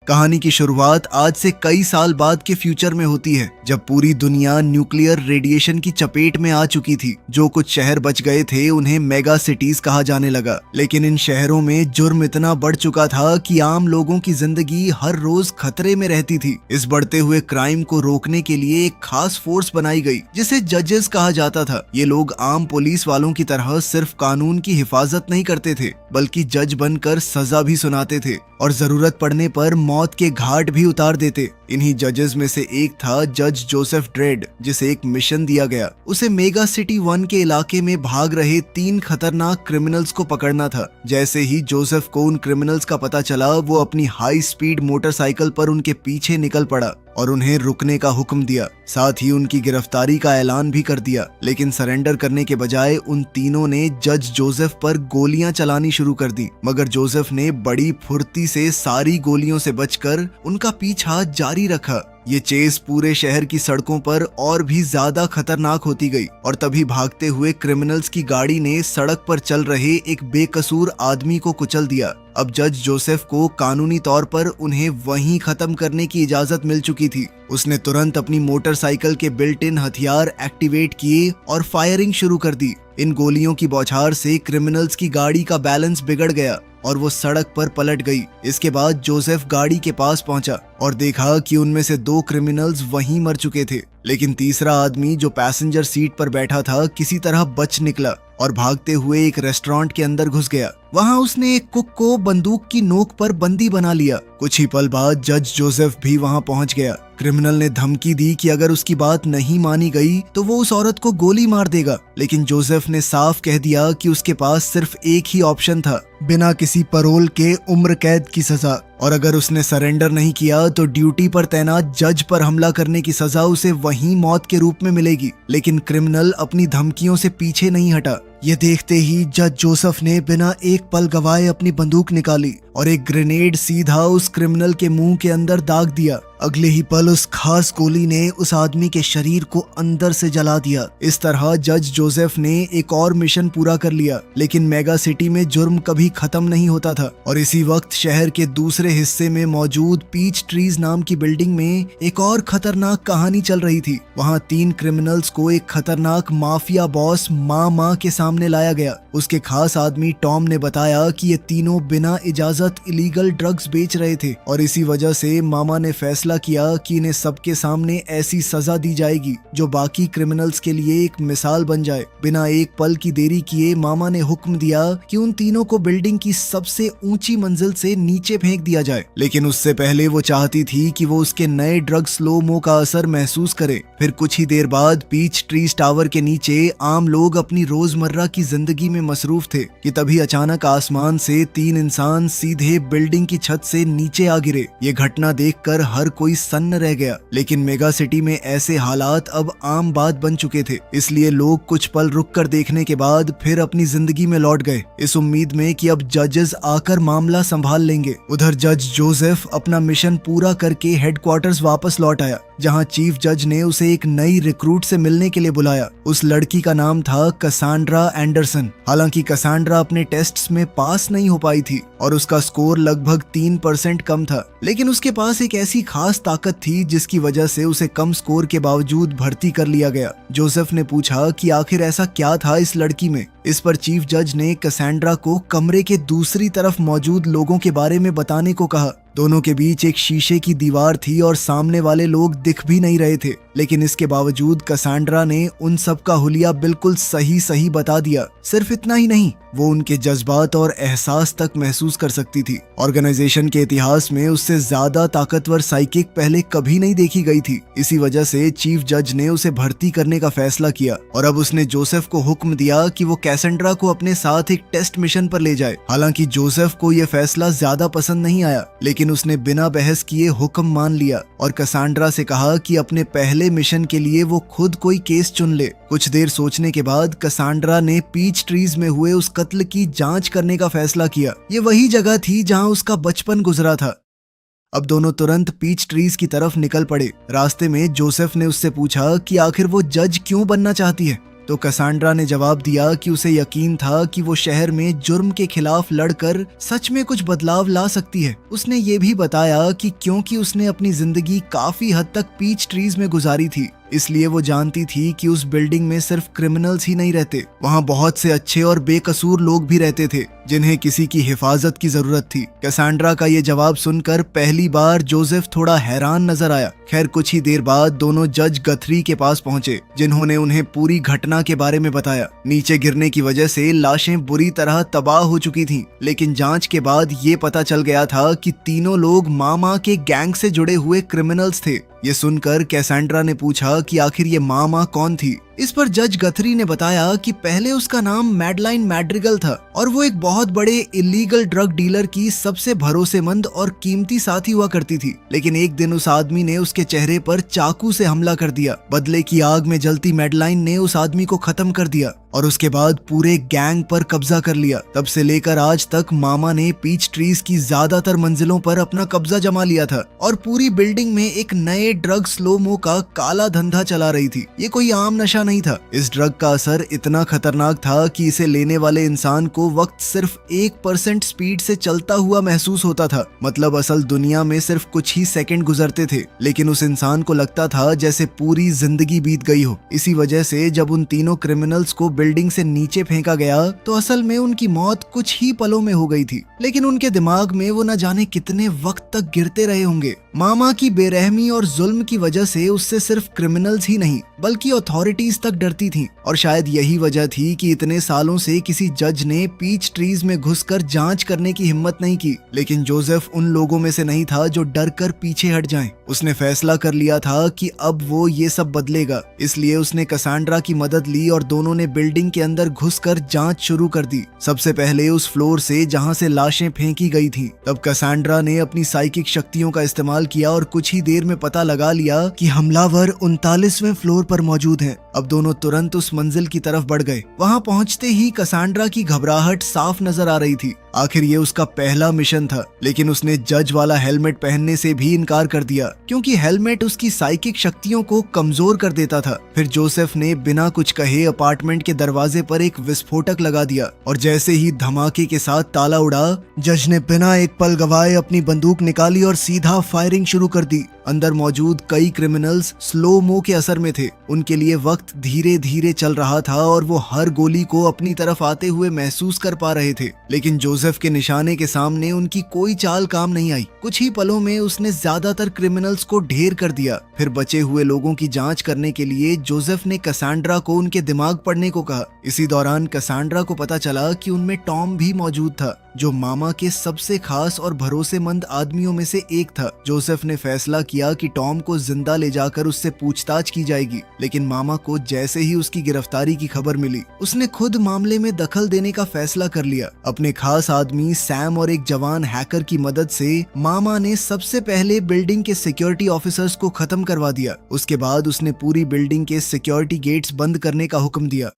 कहानी की शुरुआत आज से कई साल बाद के फ्यूचर में होती है, जब पूरी दुनिया न्यूक्लियर रेडिएशन की चपेट में आ चुकी थी। जो कुछ शहर बच गए थे उन्हें मेगा सिटीज कहा जाने लगा, लेकिन इन शहरों में जुर्म इतना बढ़ चुका था कि आम लोगों की जिंदगी हर रोज खतरे में रहती थी। इस बढ़ते हुए क्राइम को रोकने के लिए एक खास फोर्स बनाई गई, जिसे जजेस कहा जाता था। ये लोग आम पुलिस वालों की तरह सिर्फ कानून की हिफाजत नहीं करते थे, बल्कि जज बनकर सजा भी सुनाते थे और जरूरत पड़ने पर मौत के घाट भी उतार देते। इन्हीं जजेस में से एक था जज जोसेफ ड्रेड, जिसे एक मिशन दिया गया। उसे मेगा सिटी 1 के इलाके में भाग रहे 3 खतरनाक क्रिमिनल्स को पकड़ना था। जैसे ही जोसेफ को उन क्रिमिनल्स का पता चला, वो अपनी हाई स्पीड मोटरसाइकिल पर उनके पीछे निकल पड़ा और उन्हें रुकने का हुक्म दिया। साथ ही उनकी गिरफ्तारी का ऐलान भी कर दिया, लेकिन सरेंडर करने के बजाय उन तीनों ने जज जोसेफ पर गोलियां चलानी शुरू कर दी। मगर जोसेफ ने बड़ी फुर्ती से सारी गोलियों से बचकर उनका पीछा जारी रखा। ये चेस पूरे शहर की सड़कों पर और भी ज्यादा खतरनाक होती गई और तभी भागते हुए क्रिमिनल्स की गाड़ी ने सड़क पर चल रहे एक बेकसूर आदमी को कुचल दिया। अब जज जोसेफ को कानूनी तौर पर उन्हें वहीं खत्म करने की इजाजत मिल चुकी थी। उसने तुरंत अपनी मोटरसाइकिल के बिल्ट इन हथियार एक्टिवेट किए और फायरिंग शुरू कर दी। इन गोलियों की बौछार से क्रिमिनल्स की गाड़ी का बैलेंस बिगड़ गया और वो सड़क पर पलट गई। इसके बाद जोसेफ गाड़ी के पास पहुंचा और देखा कि उनमें से 2 क्रिमिनल्स वहीं मर चुके थे, लेकिन तीसरा आदमी जो पैसेंजर सीट पर बैठा था किसी तरह बच निकला और भागते हुए एक रेस्टोरेंट के अंदर घुस गया। वहां उसने एक कुक को बंदूक की नोक पर बंदी बना लिया। कुछ ही पल बाद जज जोसेफ भी वहां पहुंच गया। क्रिमिनल ने धमकी दी कि अगर उसकी बात नहीं मानी गई तो वो उस औरत को गोली मार देगा, लेकिन जोसेफ ने साफ कह दिया कि उसके पास सिर्फ एक ही ऑप्शन था, बिना किसी पैरोल के उम्र कैद की सजा। और अगर उसने सरेंडर नहीं किया तो ड्यूटी पर तैनात जज पर हमला करने की सजा उसे वहीं मौत के रूप में मिलेगी। लेकिन क्रिमिनल अपनी धमकियों से पीछे नहीं हटा। ये देखते ही जज जोसेफ ने बिना एक पल गवाए अपनी बंदूक निकाली और एक ग्रेनेड सीधा उस क्रिमिनल के मुंह के अंदर दाग दिया। अगले ही पल उस खास गोली ने उस आदमी के शरीर को अंदर से जला दिया। इस तरह जज जोसेफ ने एक और मिशन पूरा कर लिया, लेकिन मेगा सिटी में जुर्म कभी खत्म नहीं होता था। और इसी वक्त शहर के दूसरे हिस्से में मौजूद पीच ट्रीज नाम की बिल्डिंग में एक और खतरनाक कहानी चल रही थी। वहाँ 3 क्रिमिनल्स को एक खतरनाक माफिया बॉस मामा के सामने लाया गया। उसके खास आदमी टॉम ने बताया कि ये तीनों बिना इजाजत इलीगल ड्रग्स बेच रहे थे और इसी वजह से मामा ने फैसला किया कि इन्हें सबके सामने ऐसी सजा दी जाएगी जो बाकी क्रिमिनल्स के लिए एक मिसाल बन जाए। बिना एक पल की देरी किए मामा ने हुक्म दिया कि उन तीनों को बिल्डिंग की सबसे ऊंची मंजिल से नीचे फेंक दिया जाए, लेकिन उससे पहले वो चाहती थी कि वो उसके नए ड्रग स्लो मो का असर महसूस करे। फिर कुछ ही देर बाद पीच ट्रीज टावर के नीचे आम लोग अपनी रोजमर्रा की जिंदगी में मसरूफ थे कि तभी अचानक आसमान से 3 इंसान सीधे बिल्डिंग की छत से नीचे आ गिरे। ये घटना देखकर हर कोई सन्न रह गया, लेकिन मेगा सिटी में ऐसे हालात अब आम बात बन चुके थे, इसलिए लोग कुछ पल रुक कर देखने के बाद फिर अपनी जिंदगी में लौट गए, इस उम्मीद में कि अब जजेस आकर मामला संभाल लेंगे। उधर जज जोसेफ अपना मिशन पूरा करके हेडक्वार्टर्स वापस लौट आया, जहां चीफ जज ने उसे एक नई रिक्रूट से मिलने के लिए बुलाया। उस लड़की का नाम था कसांड्रा एंडरसन। हालांकि कसांड्रा अपने टेस्ट्स में पास नहीं हो पाई थी और उसका स्कोर लगभग 3% कम था, लेकिन उसके पास एक ऐसी खास ताकत थी जिसकी वजह से उसे कम स्कोर के बावजूद भर्ती कर लिया गया। जोसेफ ने पूछा कि आखिर ऐसा क्या था इस लड़की में। इस पर चीफ जज ने कसांड्रा को कमरे के दूसरी तरफ मौजूद लोगों के बारे में बताने को कहा। दोनों के बीच एक शीशे की दीवार थी और सामने वाले लोग दिख भी नहीं रहे थे, लेकिन इसके बावजूद कसांड्रा ने उन सब का हुलिया बिल्कुल सही बता दिया। सिर्फ इतना ही नहीं, वो उनके जज्बात और एहसास तक महसूस कर सकती थी। ऑर्गेनाइजेशन के इतिहास में उससे ज्यादा ताकतवर साइकिक पहले कभी नहीं देखी गई थी। इसी वजह से चीफ जज ने उसे भर्ती करने का फैसला किया और अब उसने जोसेफ को हुक्म दिया कि वो कैसेंड्रा को अपने साथ एक टेस्ट मिशन पर ले जाए। हालांकि जोसेफ को यह फैसला ज्यादा पसंद नहीं आया, लेकिन उसने बिना बहस किए हुक्म मान लिया और कसांड्रा से कहा कि अपने पहले मिशन के लिए वो खुद कोई केस चुन ले। कुछ देर सोचने के बाद कसांड्रा ने पीच ट्रीज में हुए उस कत्ल की जांच करने का फैसला किया। ये वही जगह थी जहां उसका बचपन गुजरा था। अब दोनों तुरंत पीच ट्रीज की तरफ निकल पड़े। रास्ते में जोसेफ ने उससे पूछा कि आखिर वो जज क्यों बनना चाहती है। तो कैसांड्रा ने जवाब दिया कि उसे यकीन था कि वो शहर में जुर्म के खिलाफ लड़कर सच में कुछ बदलाव ला सकती है। उसने ये भी बताया कि क्योंकि उसने अपनी जिंदगी काफी हद तक पीच ट्रीज में गुजारी थी, इसलिए वो जानती थी कि उस बिल्डिंग में सिर्फ क्रिमिनल्स ही नहीं रहते, वहाँ बहुत से अच्छे और बेकसूर लोग भी रहते थे जिन्हें किसी की हिफाजत की जरूरत थी। कैसांड्रा का ये जवाब सुनकर पहली बार जोसेफ थोड़ा हैरान नजर आया। खैर कुछ ही देर बाद दोनों जज गथरी के पास पहुंचे, जिन्होंने उन्हें पूरी घटना के बारे में बताया। नीचे गिरने की वजह से लाशें बुरी तरह तबाह हो चुकी थीं, लेकिन जांच के बाद ये पता चल गया था कि तीनों लोग मामा के गैंग से जुड़े हुए क्रिमिनल्स थे। ये सुनकर कैसांड्रा ने पूछा कि आखिर ये मामा कौन थी। इस पर जज गथरी ने बताया कि पहले उसका नाम मैडलाइन मैड्रिगल था और वो एक बहुत बड़े इलीगल ड्रग डीलर की सबसे भरोसेमंद और कीमती साथी हुआ करती थी। लेकिन एक दिन उस आदमी ने उसके चेहरे पर चाकू से हमला कर दिया। बदले की आग में जलती मैडलाइन ने उस आदमी को खत्म कर दिया और उसके बाद पूरे गैंग पर कब्जा कर लिया। तब से लेकर आज तक मामा ने पीच ट्रीज की ज्यादातर मंजिलों पर अपना कब्जा जमा लिया था और पूरी बिल्डिंग में एक नए ड्रग स्लोमो का काला धंधा चला रही थी। ये कोई आम नशा नहीं था। इस ड्रग का असर इतना खतरनाक था कि इसे लेने वाले इंसान को वक्त सिर्फ 1% स्पीड से चलता हुआ महसूस होता था। मतलब असल दुनिया में सिर्फ कुछ ही सेकंड गुजरते थे, लेकिन उस इंसान को लगता था जैसे पूरी जिंदगी बीत गई हो। इसी वजह से जब उन तीनों क्रिमिनल्स को बिल्डिंग से नीचे फेंका गया तो असल में उनकी मौत कुछ ही पलों में हो गई थी, लेकिन उनके दिमाग में वो न जाने कितने वक्त तक गिरते रहे होंगे। मामा की बेरहमी और जुल्म की वजह से उससे सिर्फ क्रिमिनल्स ही नहीं बल्कि अथॉरिटीज तक डरती थीं, और शायद यही वजह थी कि इतने सालों से किसी जज ने पीच ट्रीज में घुसकर जांच करने की हिम्मत नहीं की। लेकिन जोसेफ उन लोगों में से नहीं था जो डर कर पीछे हट जाएं। उसने फैसला कर लिया था कि अब वो ये सब बदलेगा, इसलिए उसने कैसांड्रा की मदद ली और दोनों ने बिल्डिंग के अंदर घुसकर जांच शुरू कर दी। सबसे पहले उस फ्लोर से जहां से लाशें फेंकी गई थीं। तब कैसांड्रा ने अपनी साइकिक शक्तियों का इस्तेमाल किया और कुछ ही देर में पता लगा लिया कि हमलावर 39वें फ्लोर पर मौजूद हैं। अब दोनों तुरंत उस मंजिल की तरफ बढ़ गए। वहां पहुंचते ही कैसांड्रा की घबराहट साफ नजर आ रही थी। आखिर ये उसका पहला मिशन था, लेकिन उसने जज वाला हेलमेट पहनने से भी इनकार कर दिया क्योंकि हेलमेट उसकी साइकिक शक्तियों को कमजोर कर देता था। फिर जोसेफ ने बिना कुछ कहे अपार्टमेंट के दरवाजे पर एक विस्फोटक लगा दिया और जैसे ही धमाके के साथ ताला उड़ा, जज ने बिना एक पल गवाए अपनी बंदूक निकाली और सीधा फायरिंग शुरू कर दी। अंदर मौजूद कई क्रिमिनल्स स्लो मो के असर में थे। उनके लिए वक्त धीरे धीरे चल रहा था और वो हर गोली को अपनी तरफ आते हुए महसूस कर पा रहे थे, लेकिन जोसेफ के निशाने के सामने उनकी कोई चाल काम नहीं आई। कुछ ही पलों में उसने ज्यादातर क्रिमिनल्स को ढेर कर दिया। फिर बचे हुए लोगों की जांच करने के लिए जोसेफ ने कैसांड्रा को उनके दिमाग पढ़ने को कहा। इसी दौरान कैसांड्रा को पता चला कि उनमें टॉम भी मौजूद था, जो मामा के सबसे खास और भरोसेमंद आदमियों में से एक था। जोसेफ ने फैसला किया कि टॉम को जिंदा ले जाकर उससे पूछताछ की जाएगी, लेकिन मामा को जैसे ही उसकी गिरफ्तारी की खबर मिली, उसने खुद मामले में दखल देने का फैसला कर लिया। अपने खास आदमी सैम और एक जवान हैकर की मदद से मामा ने सबसे पहले बिल्डिंग के सिक्योरिटी ऑफिसर्स को खत्म करवा दिया। उसके बाद उसने पूरी बिल्डिंग के सिक्योरिटी गेट्स बंद करने का हुक्म दिया।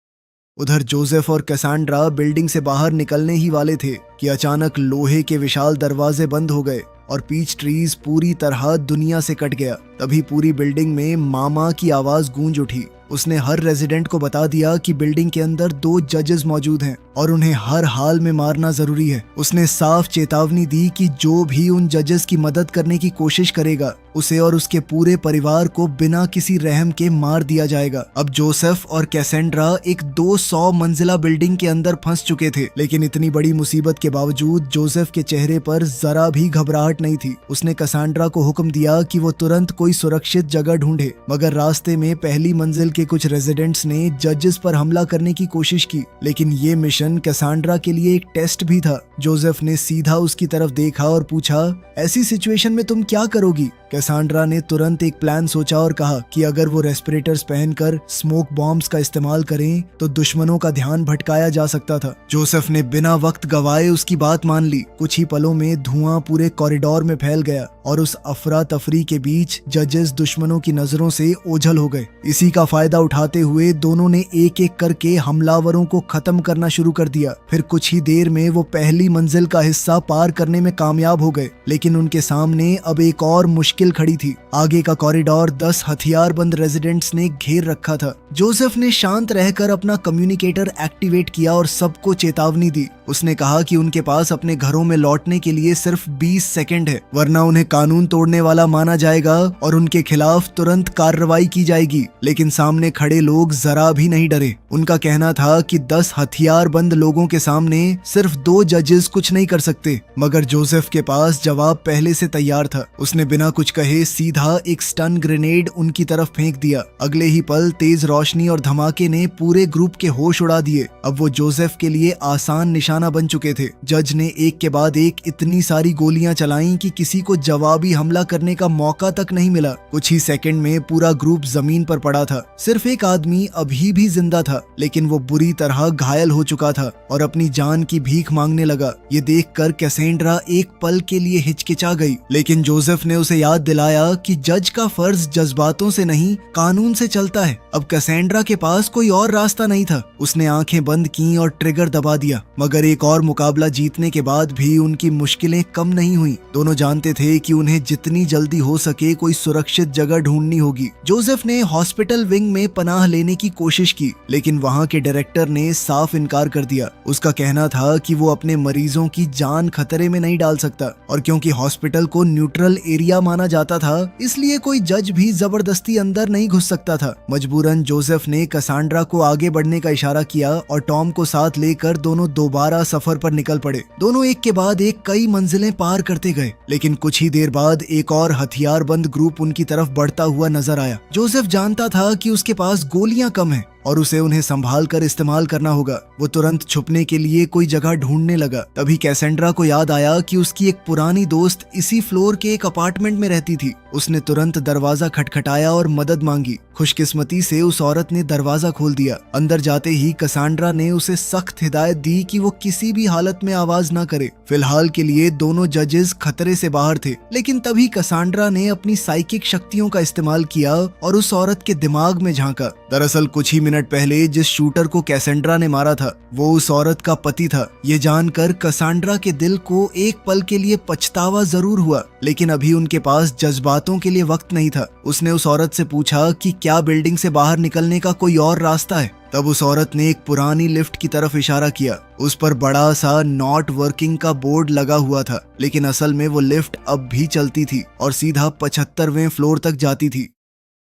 उधर जोसेफ और कैसांड्रा बिल्डिंग से बाहर निकलने ही वाले थे कि अचानक लोहे के विशाल दरवाजे बंद हो गए और पीच ट्रीज पूरी तरह दुनिया से कट गया। तभी पूरी बिल्डिंग में मामा की आवाज गूंज उठी। उसने हर रेजिडेंट को बता दिया कि बिल्डिंग के अंदर 2 जजेस मौजूद हैं और उन्हें हर हाल में मारना जरूरी है। उसने साफ चेतावनी दी कि जो भी उन जजेस की मदद करने की कोशिश करेगा, उसे और उसके पूरे परिवार को बिना किसी रहम के मार दिया जाएगा। अब जोसेफ और कैसेंड्रा एक 200 मंजिला बिल्डिंग के अंदर फंस चुके थे, लेकिन इतनी बड़ी मुसीबत के बावजूद जोसेफ के चेहरे पर जरा भी घबराहट नहीं थी। उसने कैसांड्रा को हुक्म दिया कि वो तुरंत कोई सुरक्षित जगह ढूंढे, मगर रास्ते में पहली मंजिल के कुछ रेजिडेंट्स ने जजेस पर हमला करने की कोशिश की, लेकिन ये मिशन कैसांड्रा के लिए एक टेस्ट भी था। जोसेफ ने सीधा उसकी तरफ देखा और पूछा, ऐसी सिचुएशन में तुम क्या करोगी? कैसांड्रा ने तुरंत एक प्लान सोचा और कहा कि अगर वो रेस्पिरेटर्स पहनकर स्मोक बॉम्ब्स का इस्तेमाल करें तो दुश्मनों का ध्यान भटकाया जा सकता था। जोसेफ ने बिना वक्त गवाए उसकी बात मान ली। कुछ ही पलों में धुआं पूरे कॉरिडोर में फैल गया और उस अफरा तफरी के बीच जजेस दुश्मनों की नजरों से ओझल हो गए। इसी का फायदा उठाते हुए दोनों ने एक एक करके हमलावरों को खत्म करना शुरू कर दिया। फिर कुछ ही देर में वो पहली मंजिल का हिस्सा पार करने में कामयाब हो गए, लेकिन उनके सामने अब एक और मुश्किल मुश्किल खड़ी थी। आगे का कॉरिडोर 10 हथियारबंद रेजिडेंट्स ने घेर रखा था। जोसेफ ने शांत रहकर अपना कम्युनिकेटर एक्टिवेट किया और सबको चेतावनी दी। उसने कहा कि उनके पास अपने घरों में लौटने के लिए सिर्फ 20 सेकंड है, वरना उन्हें कानून तोड़ने वाला माना जाएगा और उनके खिलाफ तुरंत कार्रवाई की जाएगी। लेकिन सामने खड़े लोग जरा भी नहीं डरे। उनका कहना था कि 10 हथियारबंद लोगों के सामने सिर्फ 2 जजेस कुछ नहीं कर सकते। मगर जोसेफ के पास जवाब पहले से तैयार था। उसने बिना कुछ कहे सीधा एक स्टन ग्रेनेड उनकी तरफ फेंक दिया। अगले ही पल तेज रोशनी और धमाके ने पूरे ग्रुप के होश उड़ा दिए। अब वो जोसेफ के लिए आसान निशाना बन चुके थे। जज ने एक के बाद एक इतनी सारी गोलियां चलाईं कि किसी को जवाबी हमला करने का मौका तक नहीं मिला। कुछ ही सेकंड में पूरा ग्रुप जमीन पर पड़ा था। सिर्फ एक आदमी अभी भी जिंदा था, लेकिन वो बुरी तरह घायल हो चुका था और अपनी जान की भीख मांगने लगा। ये देखकर कैसेंड्रा एक पल के लिए हिचकिचा गई, लेकिन जोसेफ ने उसे याद दिलाया कि जज का फर्ज जज्बातों से नहीं कानून से चलता है। अब कैसेंड्रा के पास कोई और रास्ता नहीं था। उसने आंखें बंद की और ट्रिगर दबा दिया। मगर एक और मुकाबला जीतने के बाद भी उनकी मुश्किलें कम नहीं हुई। दोनों जानते थे कि उन्हें जितनी जल्दी हो सके कोई सुरक्षित जगह ढूंढनी होगी। जोसेफ ने हॉस्पिटल विंग में पनाह लेने की कोशिश की, लेकिन वहां के डायरेक्टर ने साफ इनकार कर दिया। उसका कहना था कि वो अपने मरीजों की जान खतरे में नहीं डाल सकता, और क्योंकि हॉस्पिटल को न्यूट्रल एरिया माना जाता था, इसलिए कोई जज भी जबरदस्ती अंदर नहीं घुस सकता था। मजबूरन जोसेफ ने कैसेंड्रा को आगे बढ़ने का इशारा किया और टॉम को साथ लेकर दोनों दोबारा सफर पर निकल पड़े। दोनों एक के बाद एक कई मंजिलें पार करते गए, लेकिन कुछ ही देर बाद एक और हथियारबंद ग्रुप उनकी तरफ बढ़ता हुआ नजर आया। जोसेफ जानता था कि उसके पास गोलियां कम हैं और उसे उन्हें संभाल कर इस्तेमाल करना होगा। वो तुरंत छुपने के लिए कोई जगह ढूंढने लगा। तभी कैसेंड्रा को याद आया कि उसकी एक पुरानी दोस्त इसी फ्लोर के एक अपार्टमेंट में रहती थी। उसने तुरंत दरवाजा खटखटाया और मदद मांगी। खुशकिस्मती से उस औरत ने दरवाजा खोल दिया। अंदर जाते ही कैसेंड्रा ने उसे सख्त हिदायत दी कि वो किसी भी हालत में आवाज न करे। फिलहाल के लिए दोनों जजेस खतरे से बाहर थे, लेकिन तभी कैसेंड्रा ने अपनी साइकिक शक्तियों का इस्तेमाल किया और उस औरत के दिमाग में झांका। दरअसल कुछ ही मिनट पहले जिस शूटर को कैसेंड्रा ने मारा था, वो उस औरत का पति था। ये जानकर कैसेंड्रा के दिल को एक पल के लिए पछतावा जरूर हुआ, लेकिन अभी उनके पास जज्बातों के लिए वक्त नहीं था। उसने उस औरत से पूछा कि क्या बिल्डिंग से बाहर निकलने का कोई और रास्ता है। तब उस औरत ने एक पुरानी लिफ्ट की तरफ इशारा किया। उस पर बड़ा सा नॉट वर्किंग का बोर्ड लगा हुआ था, लेकिन असल में वो लिफ्ट अब भी चलती थी और सीधा 75वें फ्लोर तक जाती थी।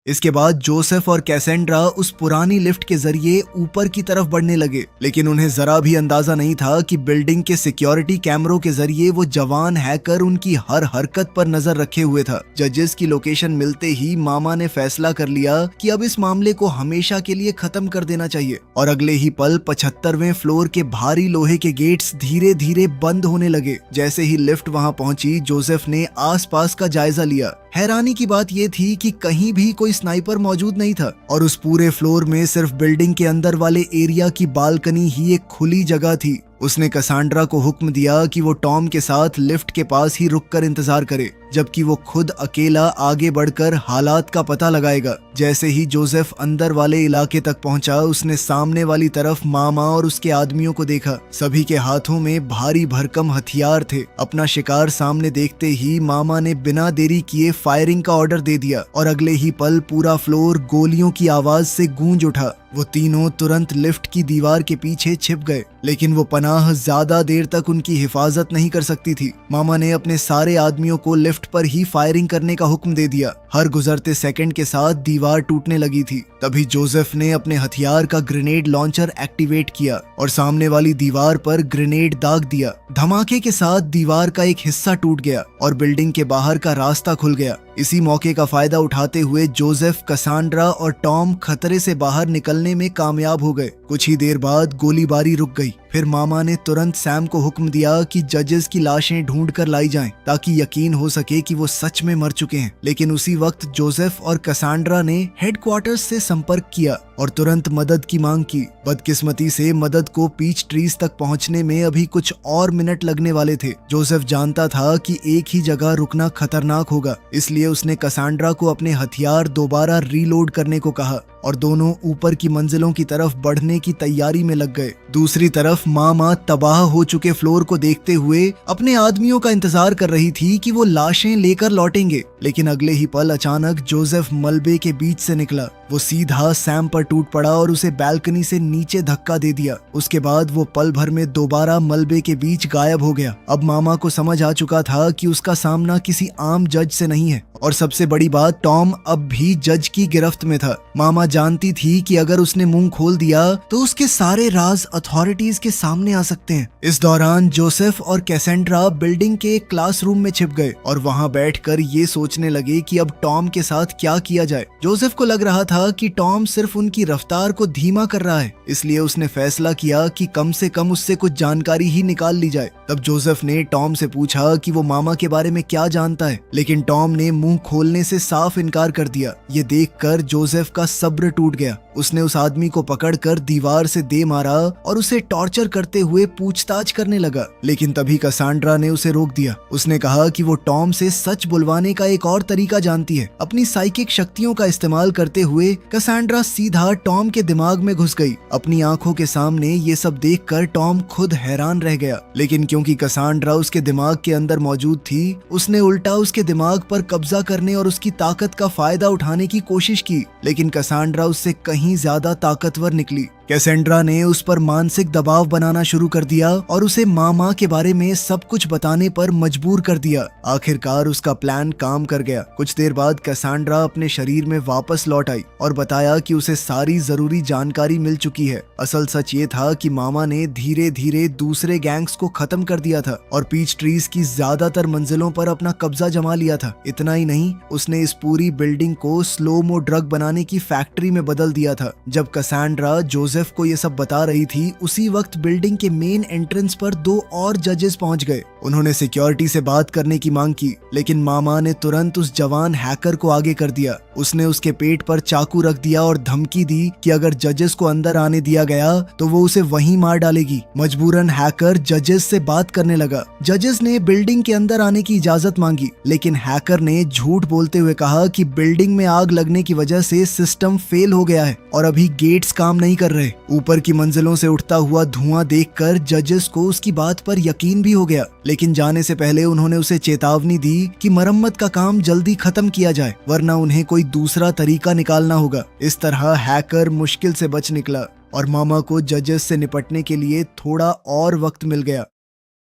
इसके बाद जोसेफ और कैसेंड्रा उस पुरानी लिफ्ट के जरिए ऊपर की तरफ बढ़ने लगे, लेकिन उन्हें जरा भी अंदाजा नहीं था कि बिल्डिंग के सिक्योरिटी कैमरों के जरिए वो जवान हैकर उनकी हर हरकत पर नजर रखे हुए था। जजेस की लोकेशन मिलते ही मामा ने फैसला कर लिया कि अब इस मामले को हमेशा के लिए खत्म कर देना चाहिए, और अगले ही पल 75वें फ्लोर के भारी लोहे के गेट्स धीरे धीरे बंद होने लगे। जैसे ही लिफ्ट वहां पहुंची, जोसेफ ने आसपास का जायजा लिया। हैरानी की बात यह थी कि कहीं भी कोई स्नाइपर मौजूद नहीं था, और उस पूरे फ्लोर में सिर्फ बिल्डिंग के अंदर वाले एरिया की बालकनी ही एक खुली जगह थी। उसने कैसेंड्रा को हुक्म दिया कि वो टॉम के साथ लिफ्ट के पास ही रुककर इंतजार करे, जबकि वो खुद अकेला आगे बढ़कर हालात का पता लगाएगा। जैसे ही जोसेफ अंदर वाले इलाके तक पहुंचा, उसने सामने वाली तरफ मामा और उसके आदमियों को देखा। सभी के हाथों में भारी भरकम हथियार थे। अपना शिकार सामने देखते ही मामा ने बिना देरी किए फायरिंग का ऑर्डर दे दिया, और अगले ही पल पूरा फ्लोर गोलियों की आवाज से गूंज उठा। वो तीनों तुरंत लिफ्ट की दीवार के पीछे छिप गए, लेकिन वो पनाह ज्यादा देर तक उनकी हिफाजत नहीं कर सकती थी। मामा ने अपने सारे आदमियों को लिफ्ट पर ही फायरिंग करने का हुक्म दे दिया। हर गुजरते सेकंड के साथ दीवार टूटने लगी थी। तभी जोसेफ ने अपने हथियार का ग्रेनेड लॉन्चर एक्टिवेट किया और सामने वाली दीवार पर ग्रेनेड दाग दिया। धमाके के साथ दीवार का एक हिस्सा टूट गया और बिल्डिंग के बाहर का रास्ता खुल गया। इसी मौके का फायदा उठाते हुए जोसेफ, कैसेंड्रा और टॉम खतरे से बाहर निकलने में कामयाब हो गए। कुछ ही देर बाद गोलीबारी रुक गई। फिर मामा ने तुरंत सैम को हुक्म दिया कि जजेस की लाशें ढूंढ कर लाई जाएं, ताकि यकीन हो सके कि वो सच में मर चुके हैं। लेकिन उसी वक्त जोसेफ और कैसेंड्रा ने हेडक्वार्टर्स से संपर्क किया और तुरंत मदद की मांग की। बदकिस्मती से मदद को पीच ट्रीज तक पहुंचने में अभी कुछ और मिनट लगने वाले थे। जोसेफ जानता था कि एक ही जगह रुकना खतरनाक होगा, इसलिए उसने कसांड्रा को अपने हथियार दोबारा रीलोड करने को कहा और दोनों ऊपर की मंजिलों की तरफ बढ़ने की तैयारी में लग गए। दूसरी तरफ मामा तबाह हो चुके फ्लोर को देखते हुए अपने आदमियों का इंतजार कर रही थी कि वो लाशें लेकर लौटेंगे, लेकिन अगले ही पल अचानक जोसेफ मलबे के बीच से निकला। वो सीधा सैम पर टूट पड़ा और उसे बालकनी से नीचे धक्का दे दिया। उसके बाद वो पल भर में दोबारा मलबे के बीच गायब हो गया। अब मामा को समझ आ चुका था कि उसका सामना किसी आम जज से नहीं है, और सबसे बड़ी बात, टॉम अब भी जज की गिरफ्त में था। मामा जानती थी कि अगर उसने मुंह खोल दिया तो उसके सारे राज अथॉरिटीज के सामने आ सकते हैं। इस दौरान जोसेफ और कैसेंड्रा बिल्डिंग के एक क्लासरूम में छिप गए और वहां बैठकर ये सोचने लगे कि अब टॉम के साथ क्या किया जाए। जोसेफ को लग रहा था कि टॉम सिर्फ उनकी रफ्तार को धीमा कर रहा है, इसलिए उसने फैसला किया कि कम से कम उससे कुछ जानकारी ही निकाल ली जाए। तब जोसेफ ने टॉम से पूछा कि वो मामा के बारे में क्या जानता है, लेकिन टॉम ने मुंह खोलने से साफ इनकार कर दिया। ये देखकर जोसेफ का सब्र टूट गया। उसने उस आदमी को पकड़कर दीवार से दे मारा और उसे टॉर्चर करते हुए पूछताछ करने लगा, लेकिन तभी कसांड्रा ने उसे रोक दिया। उसने कहा कि वो टॉम से सच बुलवाने का एक और तरीका जानती है। अपनी साइकिक शक्तियों का इस्तेमाल करते हुए कसांड्रा सीधा टॉम के दिमाग में घुस गई। अपनी आंखों के सामने ये सब देखकर टॉम खुद हैरान रह गया, लेकिन क्योंकि कसांड्रा उसके दिमाग के अंदर मौजूद थी, उसने उल्टा उसके दिमाग पर कब्जा करने और उसकी ताकत का फायदा उठाने की कोशिश की, लेकिन कसांड्रा उससे कहीं ज्यादा ताकतवर निकली। कैसेंड्रा ने उस पर मानसिक दबाव बनाना शुरू कर दिया और उसे मामा के बारे में सब कुछ बताने पर मजबूर कर दिया। आखिरकार उसका प्लान काम कर गया। कुछ देर बाद कैसेंड्रा अपने शरीर में वापस लौट आई और बताया कि उसे सारी जरूरी जानकारी मिल चुकी है। असल सच ये था कि मामा ने धीरे धीरे दूसरे गैंग्स को खत्म कर दिया था और पीच ट्रीज की ज्यादातर मंजिलों पर अपना कब्जा जमा लिया था। इतना ही नहीं, उसने इस पूरी बिल्डिंग को स्लोमो ड्रग बनाने की फैक्ट्री में बदल दिया था। जब कैसेंड्रा जोसेफ को ये सब बता रही थी, उसी वक्त बिल्डिंग के मेन एंट्रेंस पर दो और जजेस पहुंच गए। उन्होंने सिक्योरिटी से बात करने की मांग की, लेकिन मामा ने तुरंत उस जवान हैकर को आगे कर दिया। उसने उसके पेट पर चाकू रख दिया और धमकी दी कि अगर जजेस को अंदर आने दिया गया तो वो उसे वहीं मार डालेगी। मजबूरन हैकर जजेस से बात करने लगा। जजेस ने बिल्डिंग के अंदर आने की इजाजत मांगी, लेकिन हैकर ने झूठ बोलते हुए कहा कि बिल्डिंग में आग लगने की वजह से सिस्टम फेल हो गया है और अभी गेट्स काम नहीं कर रहे। ऊपर की मंजिलों से उठता हुआ धुआं देखकर जजेस को उसकी बात पर यकीन भी हो गया, लेकिन जाने से पहले उन्होंने उसे चेतावनी दी कि मरम्मत का काम जल्दी खत्म किया जाए, वरना उन्हें कोई दूसरा तरीका निकालना होगा। इस तरह हैकर मुश्किल से बच निकला और मामा को जजेस से निपटने के लिए थोड़ा और वक्त मिल गया।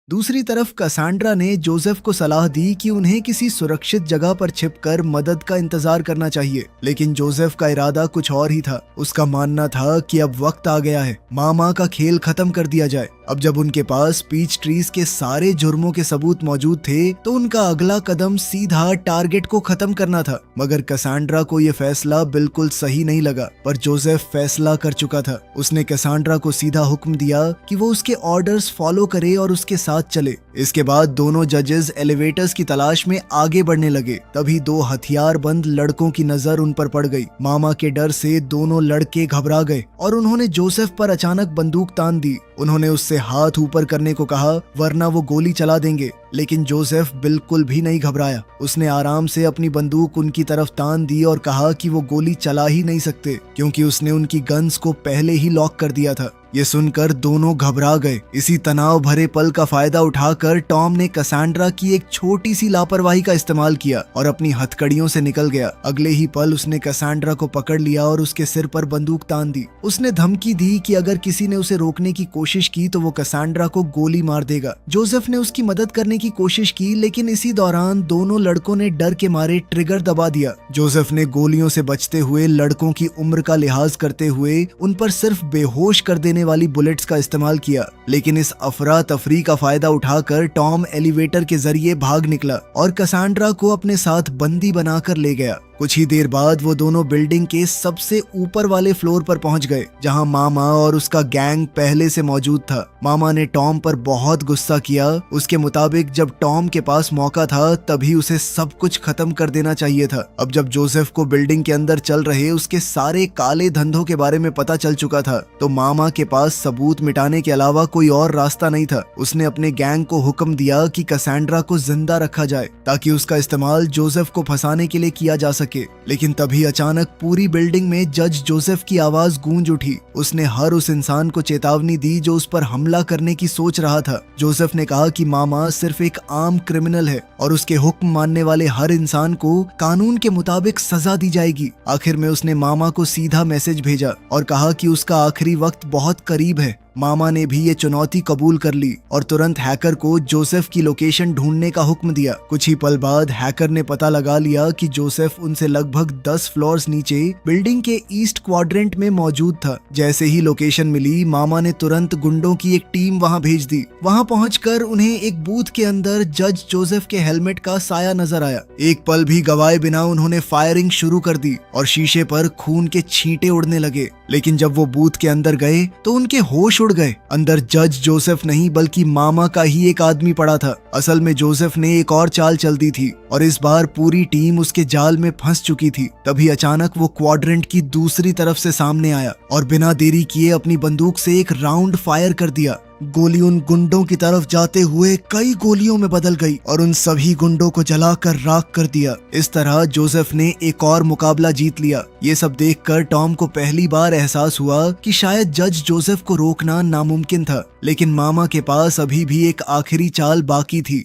दूसरी तरफ कैसेंड्रा ने जोसेफ को सलाह दी कि उन्हें किसी सुरक्षित जगह पर छिपकर मदद का इंतजार करना चाहिए, लेकिन जोसेफ का इरादा कुछ और ही था। उसका मानना था कि अब वक्त आ गया है, मामा का खेल खत्म कर दिया जाए। अब जब उनके पास पीच ट्रीज के सारे जुर्मों के सबूत मौजूद थे, तो उनका अगला कदम सीधा टारगेट को खत्म करना था। मगर कैसेंड्रा को यह फैसला बिल्कुल सही नहीं लगा, पर जोसेफ फैसला कर चुका था। उसने कैसेंड्रा को सीधा हुक्म दिया कि वो उसके ऑर्डर्स फॉलो करे और उसके साथ चले। इसके बाद दोनों जजेस एलिवेटर्स की तलाश में आगे बढ़ने लगे। तभी दो हथियारबंद लड़कों की नजर उन पर पड़ गई। मामा के डर से दोनों लड़के घबरा गए और उन्होंने जोसेफ पर अचानक बंदूक तान दी। उन्होंने उससे हाथ ऊपर करने को कहा, वरना वो गोली चला देंगे, लेकिन जोसेफ बिल्कुल भी नहीं घबराया। उसने आराम से अपनी बंदूक उनकी तरफ तान दी और कहा कि वो गोली चला ही नहीं सकते, क्योंकि उसने उनकी गन्स को पहले ही लॉक कर दिया था। ये सुनकर दोनों घबरा गए। इसी तनाव भरे पल का फायदा उठाकर टॉम ने कैसेंड्रा की एक छोटी सी लापरवाही का इस्तेमाल किया और अपनी हथकड़ियों से निकल गया। अगले ही पल उसने कैसेंड्रा को पकड़ लिया और उसके सिर पर बंदूक तान दी। उसने धमकी दी कि अगर किसी ने उसे रोकने की कोशिश की तो वो कैसेंड्रा को गोली मार देगा। जोसेफ ने उसकी मदद करने की कोशिश की, लेकिन इसी दौरान दोनों लड़कों ने डर के मारे ट्रिगर दबा दिया। जोसेफ ने गोलियों से बचते हुए लड़कों की उम्र का लिहाज करते हुए उन पर सिर्फ बेहोश कर देने वाली बुलेट्स का इस्तेमाल किया, लेकिन इस अफरा तफरी का फायदा उठाकर टॉम एलिवेटर के जरिए भाग निकला और कैसेंड्रा को अपने साथ बंदी बनाकर ले गया। कुछ ही देर बाद वो दोनों बिल्डिंग के सबसे ऊपर वाले फ्लोर पर पहुंच गए, जहां मामा और उसका गैंग पहले से मौजूद था। मामा ने टॉम पर बहुत गुस्सा किया। उसके मुताबिक जब टॉम के पास मौका था तभी उसे सब कुछ खत्म कर देना चाहिए था। अब जब जोसेफ को बिल्डिंग के अंदर चल रहे उसके सारे काले धंधों के बारे में पता चल चुका था, तो मामा के पास सबूत मिटाने के अलावा कोई और रास्ता नहीं था। उसने अपने गैंग को हुक्म दिया कि कैसेंड्रा को जिंदा रखा जाए ताकि उसका इस्तेमाल जोसेफ को फंसाने के लिए किया जा सके। लेकिन तभी अचानक पूरी बिल्डिंग में जज जोसेफ की आवाज गूंज उठी। उसने हर उस इंसान को चेतावनी दी जो उस पर हमला करने की सोच रहा था। जोसेफ ने कहा कि मामा सिर्फ एक आम क्रिमिनल है और उसके हुक्म मानने वाले हर इंसान को कानून के मुताबिक सजा दी जाएगी। आखिर में उसने मामा को सीधा मैसेज भेजा और कहा कि उसका आखिरी वक्त बहुत करीब है। मामा ने भी ये चुनौती कबूल कर ली और तुरंत हैकर को जोसेफ की लोकेशन ढूंढने का हुक्म दिया। कुछ ही पल बाद हैकर ने पता लगा लिया कि जोसेफ उनसे लगभग 10 फ्लोर्स नीचे बिल्डिंग के ईस्ट क्वाड्रेंट में मौजूद था। जैसे ही लोकेशन मिली, मामा ने तुरंत गुंडों की एक टीम वहां भेज दी। वहां पहुंचकर उन्हें एक बूथ के अंदर जज जोसेफ के हेलमेट का साया नजर आया। एक पल भी गवाए बिना उन्होंने फायरिंग शुरू कर दी और शीशे पर खून के छींटे उड़ने लगे। लेकिन जब वो बूथ के अंदर गए तो उनके होश उड़ गए। अंदर जज जोसेफ नहीं बल्कि मामा का ही एक आदमी पड़ा था। असल में जोसेफ ने एक और चाल चल दी थी और इस बार पूरी टीम उसके जाल में फंस चुकी थी। तभी अचानक वो क्वाड्रेंट की दूसरी तरफ से सामने आया और बिना देरी किए अपनी बंदूक से एक राउंड फायर कर दिया। गोली उन गुंडों की तरफ जाते हुए कई गोलियों में बदल गई और उन सभी गुंडों को जलाकर राख कर दिया। इस तरह जोसेफ ने एक और मुकाबला जीत लिया। ये सब देखकर टॉम को पहली बार एहसास हुआ कि शायद जज जोसेफ को रोकना नामुमकिन था, लेकिन मामा के पास अभी भी एक आखिरी चाल बाकी थी।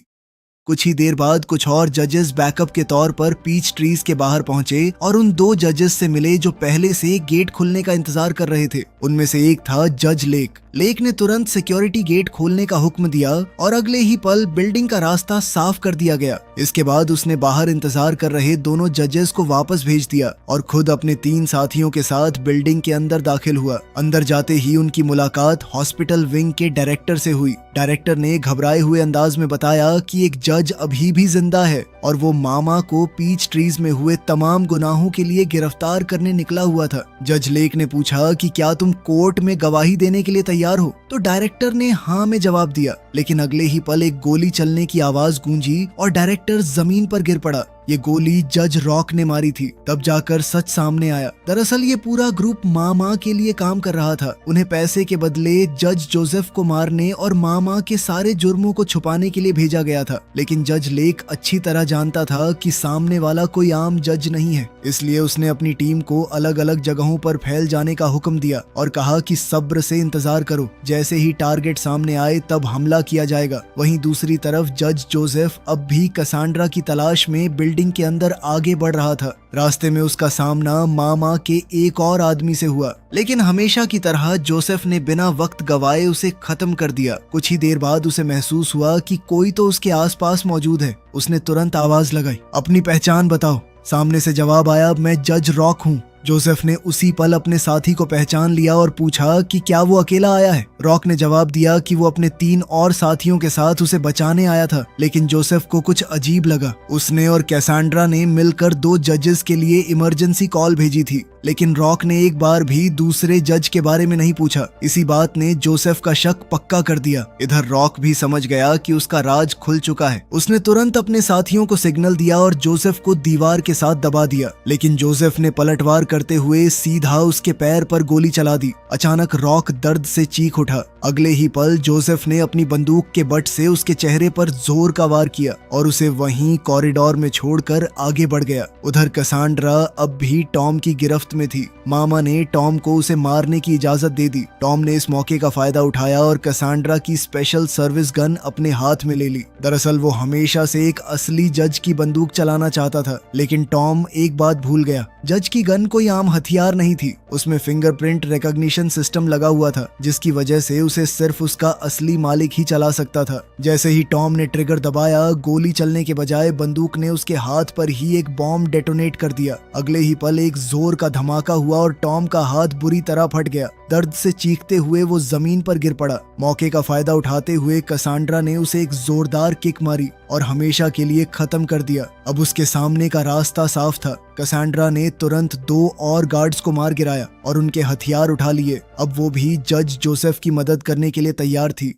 कुछ ही देर बाद कुछ और जजेस बैकअप के तौर पर पीच ट्रीज के बाहर पहुंचे और उन 2 जजेस से मिले जो पहले से गेट खुलने का इंतजार कर रहे थे। उनमें से एक था जज लेक। लेक ने तुरंत सिक्योरिटी गेट खोलने का हुक्म दिया और अगले ही पल बिल्डिंग का रास्ता साफ कर दिया गया। इसके बाद उसने बाहर इंतजार कर रहे दोनों जजेस को वापस भेज दिया और खुद अपने 3 साथियों के साथ बिल्डिंग के अंदर दाखिल हुआ। अंदर जाते ही उनकी मुलाकात हॉस्पिटल विंग के डायरेक्टर से हुई। डायरेक्टर ने घबराए हुए अंदाज में बताया कि एक जज अभी भी जिंदा है और वो मामा को पीच ट्रीज में हुए तमाम गुनाहों के लिए गिरफ्तार करने निकला हुआ था। जज लेक ने पूछा कि क्या तुम कोर्ट में गवाही देने के लिए तैयार हो? तो डायरेक्टर ने हाँ में जवाब दिया। लेकिन अगले ही पल एक गोली चलने की आवाज गूंजी और डायरेक्टर जमीन पर गिर पड़ा। ये गोली जज रॉक ने मारी थी। तब जाकर सच सामने आया। दरअसल ये पूरा ग्रुप मामा के लिए काम कर रहा था। उन्हें पैसे के बदले जज जोसेफ को मारने और मामा के सारे जुर्मों को छुपाने के लिए भेजा गया था। लेकिन जज लेक अच्छी तरह जानता था कि सामने वाला कोई आम जज नहीं है, इसलिए उसने अपनी टीम को अलग अलग जगहों पर फैल जाने का हुक्म दिया और कहा कि सब्र से इंतजार करो, जैसे ही टारगेट सामने आए तब हमला किया जाएगा। वहीं दूसरी तरफ जज जोसेफ अब भी कैसेंड्रा की तलाश में बिल्डिंग के अंदर आगे बढ़ रहा था। रास्ते में उसका सामना मामा के एक और आदमी से हुआ, लेकिन हमेशा की तरह जोसेफ ने बिना वक्त गवाए उसे खत्म कर दिया। कुछ ही देर बाद उसे महसूस हुआ कि कोई तो उसके आसपास मौजूद है। उसने तुरंत आवाज लगाई, अपनी पहचान बताओ। सामने से जवाब आया, मैं जज रॉक हूँ। जोसेफ ने उसी पल अपने साथी को पहचान लिया और पूछा कि क्या वो अकेला आया है। रॉक ने जवाब दिया कि वो अपने 3 और साथियों के साथ उसे बचाने आया था। लेकिन जोसेफ को कुछ अजीब लगा। उसने और कैसेंड्रा ने मिलकर 2 जजेस के लिए इमरजेंसी कॉल भेजी थी, लेकिन रॉक ने एक बार भी दूसरे जज के बारे में नहीं पूछा। इसी बात ने जोसेफ का शक पक्का कर दिया। इधर रॉक भी समझ गया कि उसका राज खुल चुका है। उसने तुरंत अपने साथियों को सिग्नल दिया और जोसेफ को दीवार के साथ दबा दिया। लेकिन जोसेफ ने पलटवार करते हुए सीधा उसके पैर पर गोली चला दी। अचानक रॉक दर्द से चीख उठा। अगले ही पल जोसेफ ने अपनी बंदूक के बट से उसके चेहरे पर जोर का वार किया और उसे वहीं कॉरिडोर में छोड़कर आगे बढ़ गया। उधर कैसेंड्रा अब भी टॉम की गिरफ्त में थी। मामा ने टॉम को उसे मारने की इजाजत दे दी। टॉम ने इस मौके का फायदा उठाया और कैसेंड्रा की स्पेशल सर्विस गन अपने हाथ में ले ली। दरअसल वो हमेशा से एक असली जज की बंदूक चलाना चाहता था, लेकिन टॉम एक बात भूल गया। जज की गन कोई आम हथियार नहीं थी। उसमें फिंगरप्रिंट रिकॉग्निशन सिस्टम लगा हुआ था, जिसकी वजह से उसे सिर्फ उसका असली मालिक ही चला सकता था। जैसे ही टॉम ने ट्रिगर दबाया, गोली चलने के बजाय बंदूक ने उसके हाथ पर ही एक बॉम्ब डेटोनेट कर दिया। अगले ही पल एक जोर का धमाका हुआ हुआ और टॉम का हाथ बुरी तरह फट गया। दर्द से चीखते हुए वो जमीन पर गिर पड़ा। मौके का फायदा उठाते हुए कसांड्रा ने उसे एक जोरदार किक मारी और हमेशा के लिए खत्म कर दिया। अब उसके सामने का रास्ता साफ था। कसांड्रा ने तुरंत 2 और गार्ड्स को मार गिराया और उनके हथियार उठा लिए। अब वो भी जज जोसेफ की मदद करने के लिए तैयार थी।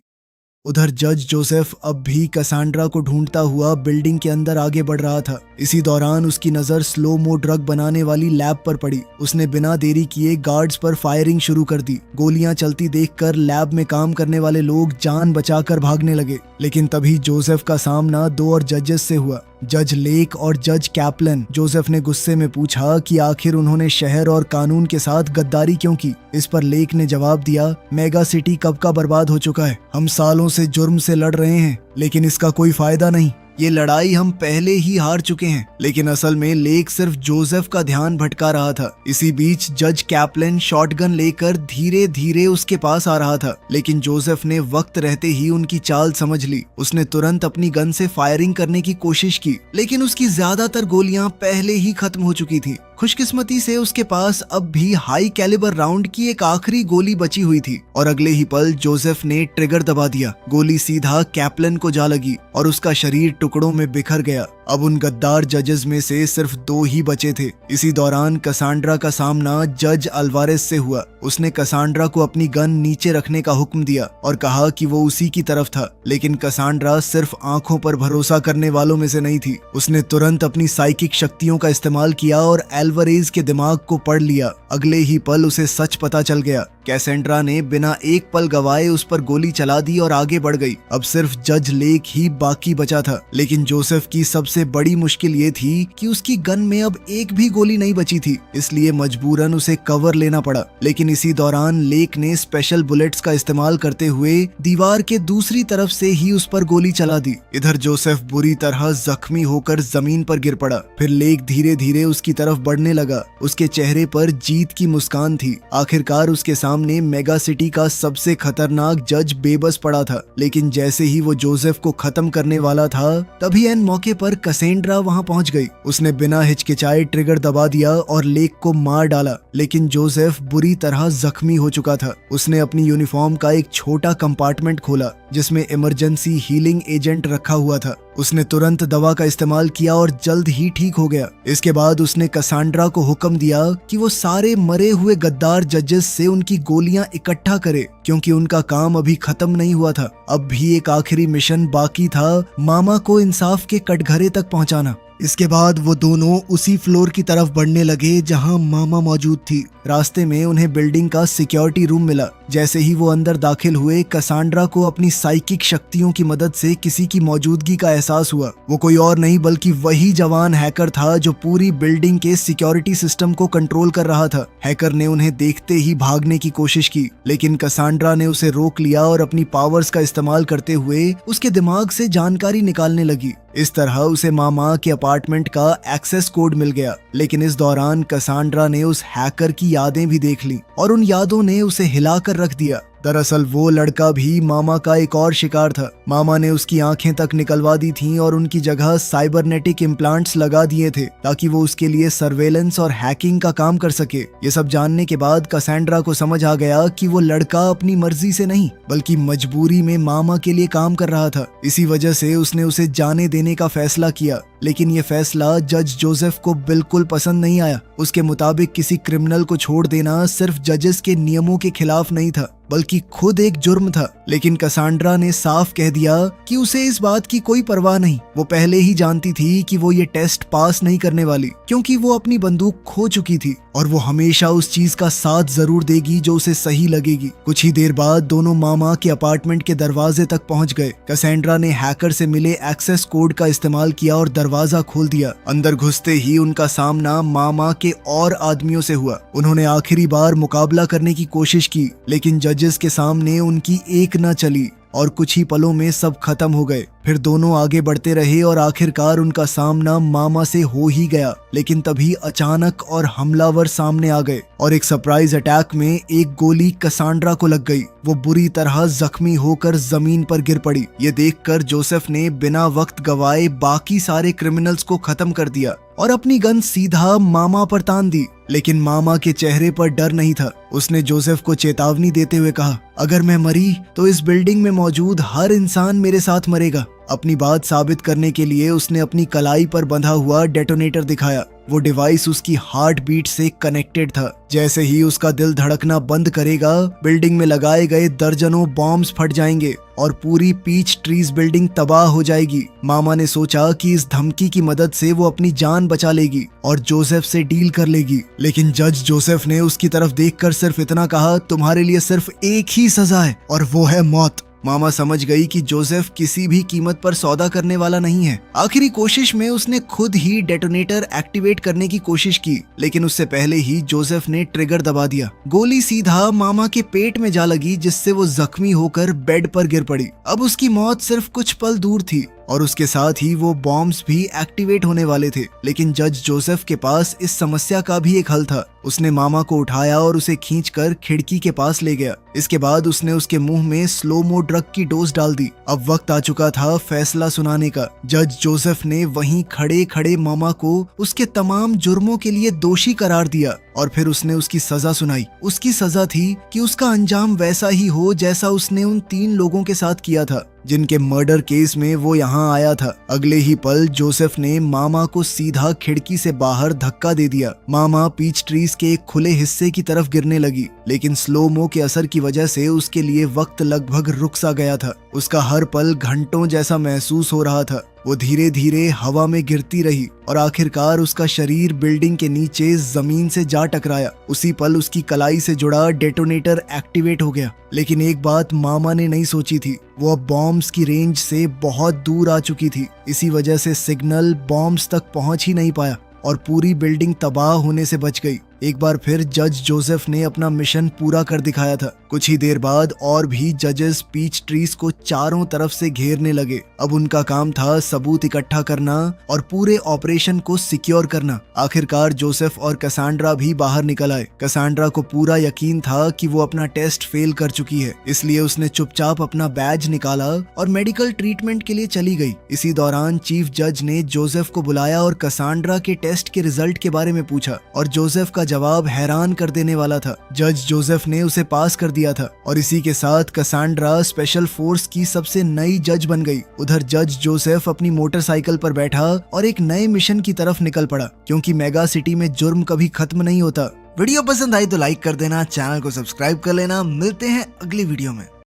उधर जज जोसेफ अब भी कसांड्रा को ढूंढता हुआ बिल्डिंग के अंदर आगे बढ़ रहा था। इसी दौरान उसकी नजर स्लो मो ड्रग बनाने वाली लैब पर पड़ी। उसने बिना देरी किए गार्ड्स पर फायरिंग शुरू कर दी। गोलियां चलती देखकर लैब में काम करने वाले लोग जान बचाकर भागने लगे, लेकिन तभी जोसेफ का सामना 2 और जजेस से हुआ, जज लेक और जज कैप्लन। जोसेफ ने गुस्से में पूछा कि आखिर उन्होंने शहर और कानून के साथ गद्दारी क्यों की। इस पर लेक ने जवाब दिया, मेगा सिटी कब का बर्बाद हो चुका है। हम सालों से जुर्म से लड़ रहे हैं, लेकिन इसका कोई फायदा नहीं। ये लड़ाई हम पहले ही हार चुके हैं। लेकिन असल में लेक सिर्फ जोसेफ का ध्यान भटका रहा था। इसी बीच जज कैप्लन शॉटगन लेकर धीरे धीरे उसके पास आ रहा था, लेकिन जोसेफ ने वक्त रहते ही उनकी चाल समझ ली। उसने तुरंत अपनी गन से फायरिंग करने की कोशिश की, लेकिन उसकी ज्यादातर गोलियां पहले ही खत्म हो चुकी थी। खुशकिस्मती से उसके पास अब भी हाई कैलिबर राउंड की एक आखिरी गोली बची हुई थी और अगले ही पल जोसेफ ने ट्रिगर दबा दिया। गोली सीधा कैप्लन को जा लगी और उसका शरीर टुकड़ों में बिखर गया। अब उन गद्दार जजेस में से सिर्फ 2 ही बचे थे। इसी दौरान कसांड्रा का सामना जज अल्वारेस से हुआ। उसने कसांड्रा को अपनी गन नीचे रखने का हुक्म दिया और कहा कि वो उसी की तरफ था, लेकिन कसांड्रा सिर्फ आंखों पर भरोसा करने वालों में से नहीं थी। उसने तुरंत अपनी साइकिक शक्तियों का इस्तेमाल किया और अल्वारेस के दिमाग को पढ़ लिया। अगले ही पल उसे सच पता चल गया। कैसेंड्रा ने बिना एक पल गवाए उस पर गोली चला दी और आगे बढ़ गई। अब सिर्फ जज लेक ही बाकी बचा था, लेकिन जोसेफ की सबसे बड़ी मुश्किल ये थी कि उसकी गन में अब एक भी गोली नहीं बची थी, इसलिए मजबूरन उसे कवर लेना पड़ा। लेकिन इसी दौरान लेक ने स्पेशल बुलेट्स का इस्तेमाल करते हुए दीवार के दूसरी तरफ से ही उस पर गोली चला दी। इधर जोसेफ बुरी तरह जख्मी होकर जमीन पर गिर पड़ा। फिर लेक धीरे धीरे उसकी तरफ बढ़ने लगा। उसके चेहरे पर जीत की मुस्कान थी। आखिरकार उसके सामने मेगा सिटी का सबसे खतरनाक जज बेबस पड़ा था। लेकिन जैसे ही वो जोसेफ को खत्म करने वाला था, तभी एन मौके पर कसेंड्रा वहां पहुंच गई। उसने बिना हिचकिचाए ट्रिगर दबा दिया और लेक को मार डाला, लेकिन जोसेफ बुरी तरह जख्मी हो चुका था। उसने अपनी यूनिफॉर्म का एक छोटा कंपार्टमेंट खोला जिसमें इमरजेंसी हीलिंग एजेंट रखा हुआ था। उसने तुरंत दवा का इस्तेमाल किया और जल्द ही ठीक हो गया। इसके बाद उसने कसांड्रा को हुक्म दिया कि वो सारे मरे हुए गद्दार जजेस से उनकी गोलियां इकट्ठा करे, क्योंकि उनका काम अभी खत्म नहीं हुआ था। अब भी एक आखिरी मिशन बाकी था, मामा को इंसाफ के कटघरे तक पहुंचाना। इसके बाद वो दोनों उसी फ्लोर की तरफ बढ़ने लगे जहां मामा मौजूद थी। रास्ते में उन्हें बिल्डिंग का सिक्योरिटी रूम मिला। जैसे ही वो अंदर दाखिल हुए, कसांड्रा को अपनी साइकिक शक्तियों की मदद से किसी की मौजूदगी का एहसास हुआ। वो कोई और नहीं बल्कि वही जवान हैकर था जो पूरी बिल्डिंग के सिक्योरिटी सिस्टम को कंट्रोल कर रहा था। हैकर ने उन्हें देखते ही भागने की कोशिश की, लेकिन कसांड्रा ने उसे रोक लिया और अपनी पावर्स का इस्तेमाल करते हुए उसके दिमाग से जानकारी निकालने लगी। इस तरह उसे मामा के अपार्टमेंट का एक्सेस कोड मिल गया। लेकिन इस दौरान कसांड्रा ने उस हैकर की यादें भी देख ली और उन यादों ने उसे हिलाकर रख दिया। दरअसल वो लड़का भी मामा का एक और शिकार था। मामा ने उसकी आंखें तक निकलवा दी थीं और उनकी जगह साइबरनेटिक इम्प्लांट्स लगा दिए थे ताकि वो उसके लिए सर्वेलेंस और हैकिंग का काम कर सके। ये सब जानने के बाद कसांड्रा को समझ आ गया कि वो लड़का अपनी मर्जी से नहीं बल्कि मजबूरी में मामा के लिए काम कर रहा था। इसी वजह से उसने उसे जाने देने का फैसला किया। लेकिन ये फैसला जज जोसेफ को बिल्कुल पसंद नहीं आया। उसके मुताबिक किसी क्रिमिनल को छोड़ देना सिर्फ जजेस के नियमों के खिलाफ नहीं था बल्कि खुद एक जुर्म था। लेकिन कसांड्रा ने साफ कह दिया कि उसे इस बात की कोई परवाह नहीं। वो पहले ही जानती थी कि वो ये टेस्ट पास नहीं करने वाली, क्योंकि वो अपनी बंदूक खो चुकी थी और वो हमेशा उस चीज का साथ जरूर देगी जो उसे सही लगेगी। कुछ ही देर बाद दोनों मामा के अपार्टमेंट के दरवाजे तक पहुंच गए। कसांड्रा ने हैकर से मिले एक्सेस कोड का इस्तेमाल किया और दरवाजा खोल दिया। अंदर घुसते ही उनका सामना मामा के और आदमियों से हुआ। उन्होंने आखिरी बार मुकाबला करने की कोशिश की, लेकिन जजेस के सामने उनकी एक न चली और कुछ ही पलों में सब खत्म हो गए। फिर दोनों आगे बढ़ते रहे और आखिरकार उनका सामना मामा से हो ही गया। लेकिन तभी अचानक और हमलावर सामने आ गए और एक सरप्राइज अटैक में एक गोली कसांड्रा को लग गई। वो बुरी तरह जख्मी होकर जमीन पर गिर पड़ी। ये देखकर जोसेफ ने बिना वक्त गवाए बाकी सारे क्रिमिनल्स को खत्म कर दिया। और अपनी गन सीधा मामा पर तान दी। लेकिन मामा के चेहरे पर डर नहीं था। उसने जोसेफ को चेतावनी देते हुए कहा, अगर मैं मरी तो इस बिल्डिंग में मौजूद हर इंसान मेरे साथ मरेगा। अपनी बात साबित करने के लिए उसने अपनी कलाई पर बंधा हुआ डेटोनेटर दिखाया। वो डिवाइस उसकी हार्ट बीट से कनेक्टेड था। जैसे ही उसका दिल धड़कना बंद करेगा, बिल्डिंग में लगाए गए दर्जनों बॉम्ब्स फट जाएंगे और पूरी पीच ट्रीज बिल्डिंग तबाह हो जाएगी। मामा ने सोचा कि इस धमकी की मदद से वो अपनी जान बचा लेगी और जोसेफ से डील कर लेगी। लेकिन जज जोसेफ ने उसकी तरफ देखकर सिर्फ इतना कहा, तुम्हारे लिए सिर्फ एक ही सजा है और वो है मौत। मामा समझ गई कि जोसेफ किसी भी कीमत पर सौदा करने वाला नहीं है। आखिरी कोशिश में उसने खुद ही डेटोनेटर एक्टिवेट करने की कोशिश की, लेकिन उससे पहले ही जोसेफ ने ट्रिगर दबा दिया। गोली सीधा मामा के पेट में जा लगी, जिससे वो जख्मी होकर बेड पर गिर पड़ी। अब उसकी मौत सिर्फ कुछ पल दूर थी और उसके साथ ही वो बॉम्ब्स भी एक्टिवेट होने वाले थे। लेकिन जज जोसेफ के पास इस समस्या का भी एक हल था। उसने मामा को उठाया और उसे खींचकर खिड़की के पास ले गया। इसके बाद उसने उसके मुंह में स्लोमो ड्रग की डोज डाल दी। अब वक्त आ चुका था फैसला सुनाने का। जज जोसेफ ने वहीं खड़े खड़े मामा को उसके तमाम जुर्मों के लिए दोषी करार दिया और फिर उसने उसकी सजा सुनाई। उसकी सजा थी कि उसका अंजाम वैसा ही हो जैसा उसने उन 3 लोगों के साथ किया था जिनके मर्डर केस में वो यहाँ आया था। अगले ही पल जोसेफ ने मामा को सीधा खिड़की से बाहर धक्का दे दिया। मामा पीच ट्रीज के एक खुले हिस्से की तरफ गिरने लगी, लेकिन स्लोमो के असर की वजह से उसके लिए वक्त लगभग रुक सा गया था। उसका हर पल घंटों जैसा महसूस हो रहा था। वो धीरे धीरे हवा में गिरती रही और आखिरकार उसका शरीर बिल्डिंग के नीचे जमीन से जा टकराया। उसी पल उसकी कलाई से जुड़ा डेटोनेटर एक्टिवेट हो गया। लेकिन एक बात मामा ने नहीं सोची थी, वो अब बॉम्ब्स की रेंज से बहुत दूर आ चुकी थी। इसी वजह से सिग्नल बॉम्ब्स तक पहुंच ही नहीं पाया और पूरी बिल्डिंग तबाह होने से बच गई। एक बार फिर जज जोसेफ ने अपना मिशन पूरा कर दिखाया था। कुछ ही देर बाद और भी जजेस पीच ट्रीज को चारों तरफ से घेरने लगे। अब उनका काम था सबूत इकट्ठा करना और पूरे ऑपरेशन को सिक्योर करना। आखिरकार जोसेफ और कैसांड्रा भी बाहर निकल आए। कैसांड्रा को पूरा यकीन था कि वो अपना टेस्ट फेल कर चुकी है, इसलिए उसने चुपचाप अपना बैज निकाला और मेडिकल ट्रीटमेंट के लिए चली गई। इसी दौरान चीफ जज ने जोसेफ को बुलाया और कैसांड्रा के टेस्ट के रिजल्ट के बारे में पूछा और जोसेफ का जवाब हैरान कर देने वाला था। जज जोसेफ ने उसे पास कर दिया था और इसी के साथ कैसांड्रा स्पेशल फोर्स की सबसे नई जज बन गई। उधर जज जोसेफ अपनी मोटरसाइकिल पर बैठा और एक नए मिशन की तरफ निकल पड़ा, क्योंकि मेगा सिटी में जुर्म कभी खत्म नहीं होता। वीडियो पसंद आई तो लाइक कर देना, चैनल को सब्सक्राइब कर लेना। मिलते हैं अगली वीडियो में।